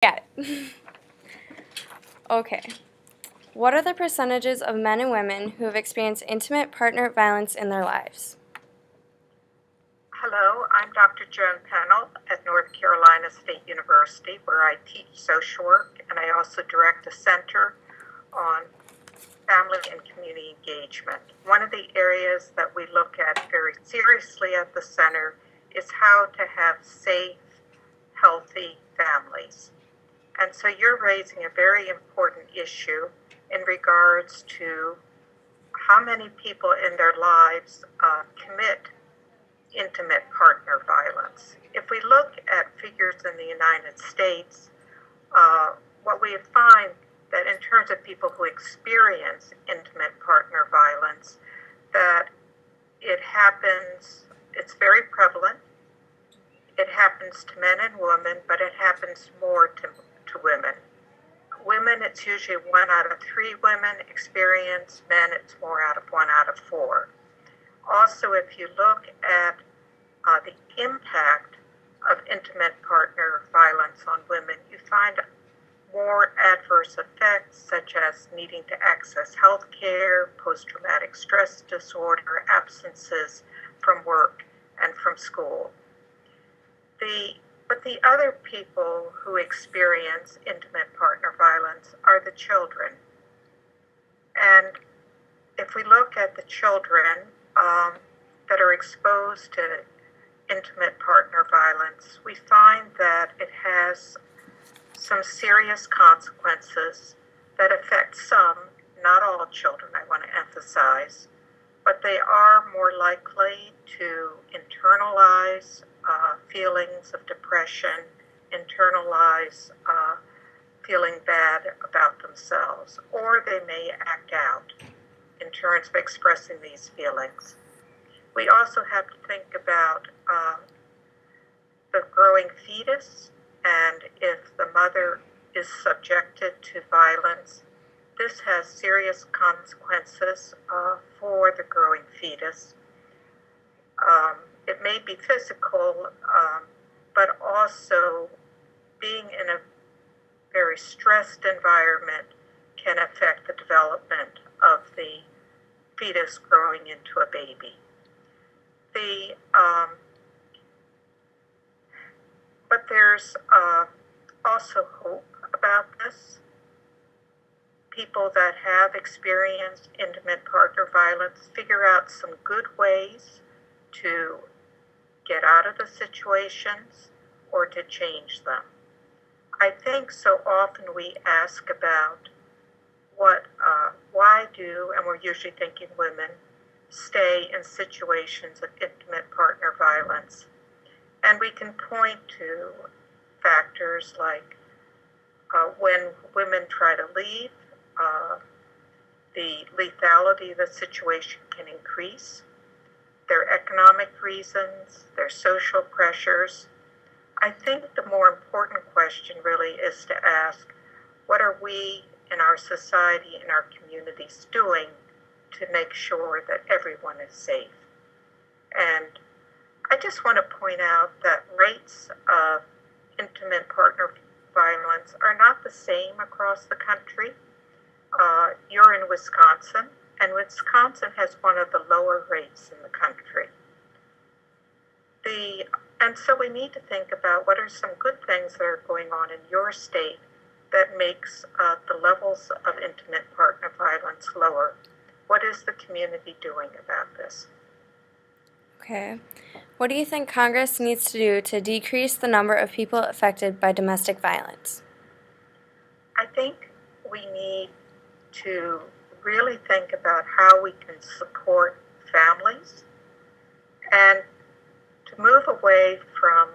Yeah. Okay. What are the percentages of men and women who have experienced intimate partner violence in their lives? Hello, I'm Dr. Joan Pennell at North Carolina State University, where I teach social work, and I also direct a center on family and community engagement. One of the areas that we look at very seriously at the center is how to have safe, healthy families. And so you're raising a very important issue in regards to how many people in their lives commit intimate partner violence. If we look at figures in the United States, what we find that in terms of people who experience intimate partner violence, that it happens, it's very prevalent. It happens to men and women, but it happens more to women. Women, it's usually 1 out of 3 women experience. Men, it's more out of 1 out of 4. Also, if you look at the impact of intimate partner violence on women, you find more adverse effects such as needing to access health care, post-traumatic stress disorder, absences from work and from school. But the other people who experience intimate partner violence are the children. And if we look at the children that are exposed to intimate partner violence, we find that it has some serious consequences that affect some, not all children, I want to emphasize, but they are more likely to internalize feelings of depression, internalize feeling bad about themselves, or they may act out in terms of expressing these feelings. We also have to think about the growing fetus, and if the mother is subjected to violence, this has serious consequences for the growing fetus. It may be physical, but also being in a very stressed environment can affect the development of the fetus growing into a baby. But there's also hope about this. People that have experienced intimate partner violence figure out some good ways to get out of the situations or to change them. I think so often we ask about why do, and we're usually thinking women, stay in situations of intimate partner violence. And we can point to factors like when women try to leave, the lethality of the situation can increase, their economic reasons, their social pressures. I think the more important question really is to ask, what are we in our society, in our communities doing to make sure that everyone is safe? And I just want to point out that rates of intimate partner violence are not the same across the country. You're in Wisconsin, and Wisconsin has one of the lower rates in the country. And so we need to think about what are some good things that are going on in your state that makes the levels of intimate partner violence lower. What is the community doing about this? Okay. What do you think Congress needs to do to decrease the number of people affected by domestic violence? I think we need to really think about how we can support families and to move away from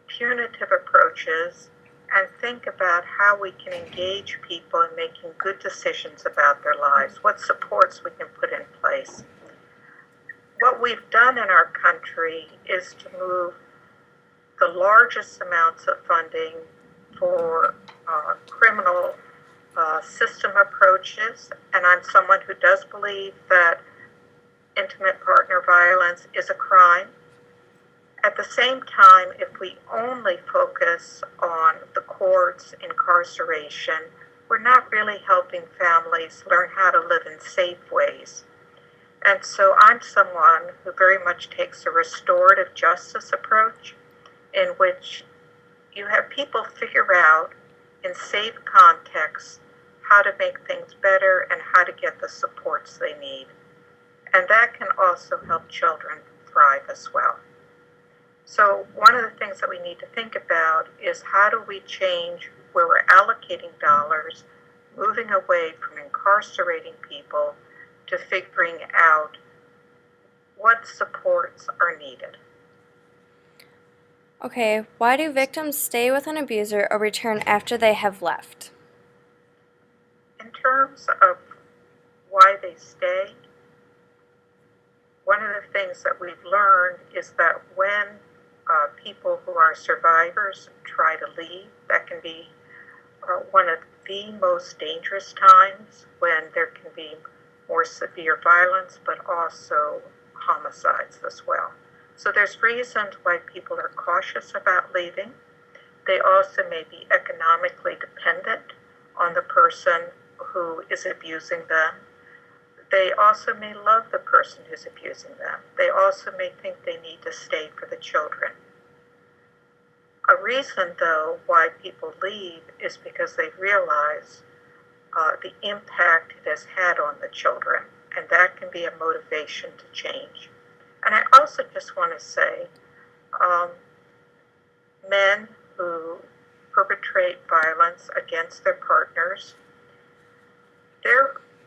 punitive approaches and think about how we can engage people in making good decisions about their lives, what supports we can put in place. What we've done in our country is to move the largest amounts of funding for criminal system approaches, and I'm someone who does believe that intimate partner violence is a crime, At the same time, if we only focus on the courts, incarceration, we're not really helping families learn how to live in safe ways. And so I'm someone who very much takes a restorative justice approach in which you have people figure out in safe contexts how to make things better and how to get the supports they need. And that can also help children thrive as well. So one of the things that we need to think about is how do we change where we're allocating dollars, moving away from incarcerating people to figuring out what supports are needed. Okay, why do victims stay with an abuser or return after they have left? In terms of why they stay, one of the things that we've learned is that when people who are survivors try to leave, that can be one of the most dangerous times when there can be more severe violence, but also homicides as well. So there's reasons why people are cautious about leaving. They also may be economically dependent on the person who is abusing them. They also may love the person who's abusing them. They also may think they need to stay for the children. A reason, though, why people leave is because they realize the impact it has had on the children, and that can be a motivation to change. And I also just want to say, men who perpetrate violence against their partners,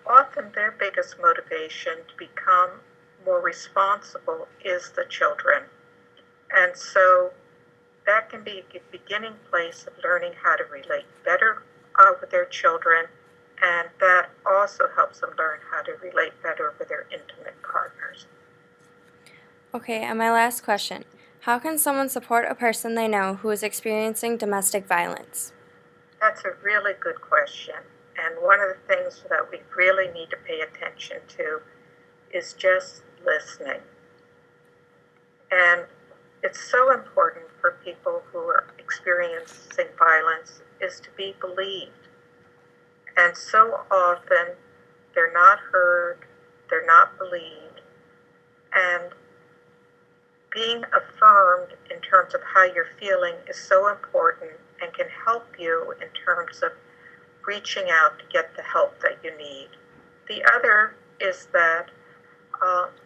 often their biggest motivation to become more responsible is the children. And so that can be a beginning place of learning how to relate better with their children, and that also helps them learn how to relate better with their intimate partners. Okay, and my last question. How can someone support a person they know who is experiencing domestic violence? That's a really good question. And one of the things that we really need to pay attention to is just listening. And it's so important for people who are experiencing violence is to be believed. And so often they're not heard, they're not believed, and being affirmed in terms of how you're feeling is so important and can help you in terms of reaching out to get the help that you need. The other is that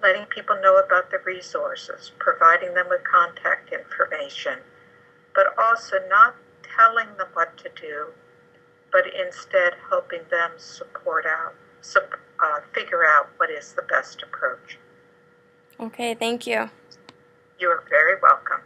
letting people know about the resources, providing them with contact information, but also not telling them what to do, but instead helping them figure out what is the best approach. Okay, thank you. You are very welcome.